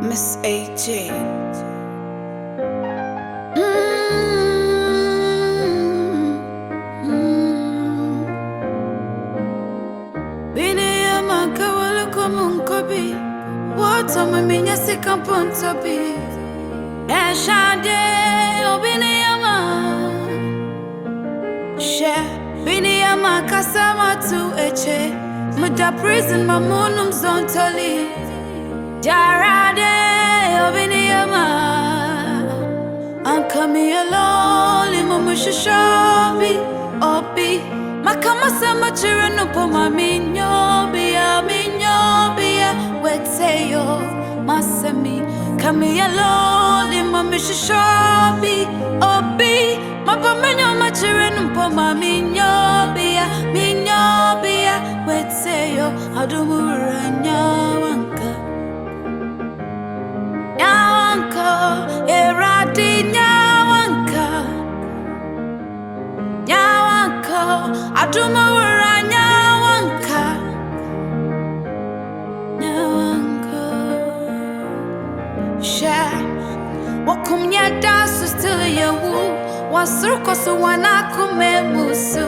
Miss AJ. Bini ya makawala kwa munkobi Wata maminya sikampontobi Eshade obini ya ma She Bini ya makasama tu eche Muda prison mamunum zontoli Jarade obini ya ma I'm coming alone Limo mushishobi Obi Makama sama chireno po minyobia Weteyo masemi Kami alone Limo mushishobi Obi Mapamenyo machireno po minyobia Weteyo Adumura nyawanka Nyawanka Eradi nyawanka Adumura nyawanka Sha Wakumnya dasu still yawu Wasuruko su wanakume musu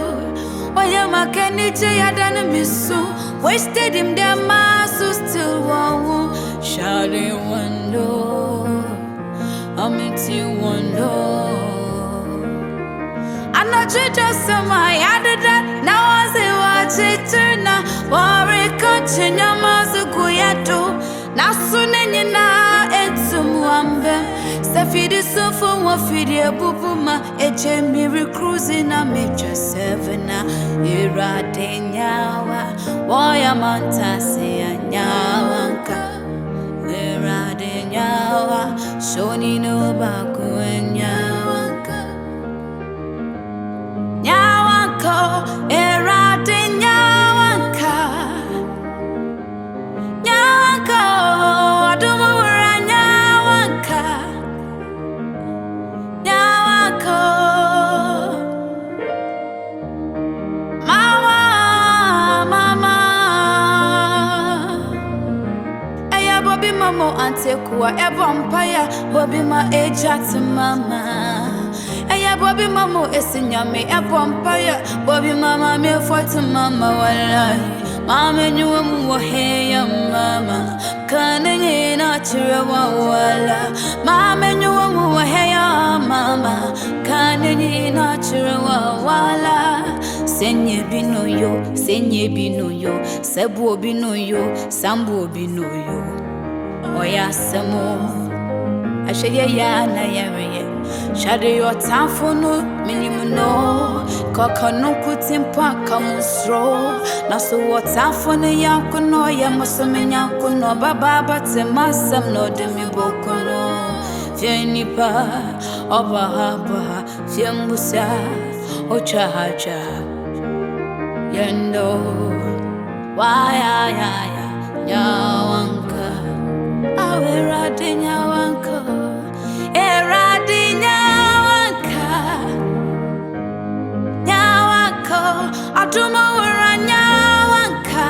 Waya makeni jayadana misu Wasted him their masu still wawu Shawty wando Amiti wando I know you just saw my that now I say watch it turn now. Worry coaching your master kuyato. Now soon and na etzumuambe. Safidi sofa wafidi bubuma. Eche miri cruising a major seven. Ira de nyawa. Waya mantasi a nyawanka. Ira de nyawa. Shoni no baku nyawanka. Erade nyawanka Adumura nyawanka Mama Eya bobi mamo antekuwa Ebompaya bobi ma ejat mama Eya bobi mamo esinyame Ebompaya bobi mama me fortu mama wallahi Mama nyuwa muwa heya mama Kanenye na chirewa wala Mama nyuwa muwa heya mama Kanenye na chirewa wala Senye bino yo Sebu bino yo Sambu bino yo Oya semo Asheye ya na yare Shade your time for no minimum Kokano kutimpa kamusro Naso what time for no yankuno Yamusome yankuno Baba te masam no demi bokono Fienipa Oba haba Fiembusa Ochahacha Yendo Waya Nyawanka Awerade nyawanka Eradi nyawanka Adumura nyawanka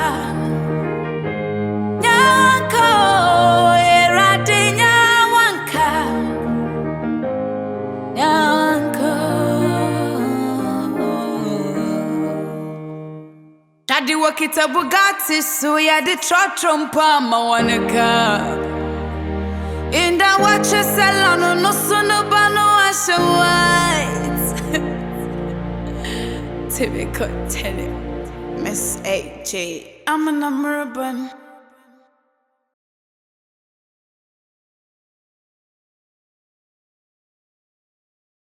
Eradi nyawanka Tadi wakita Bugatti suya di trompa mawanaka Inda wache salano no sono bano asha white Typical tenant Miss AJ I'm a number one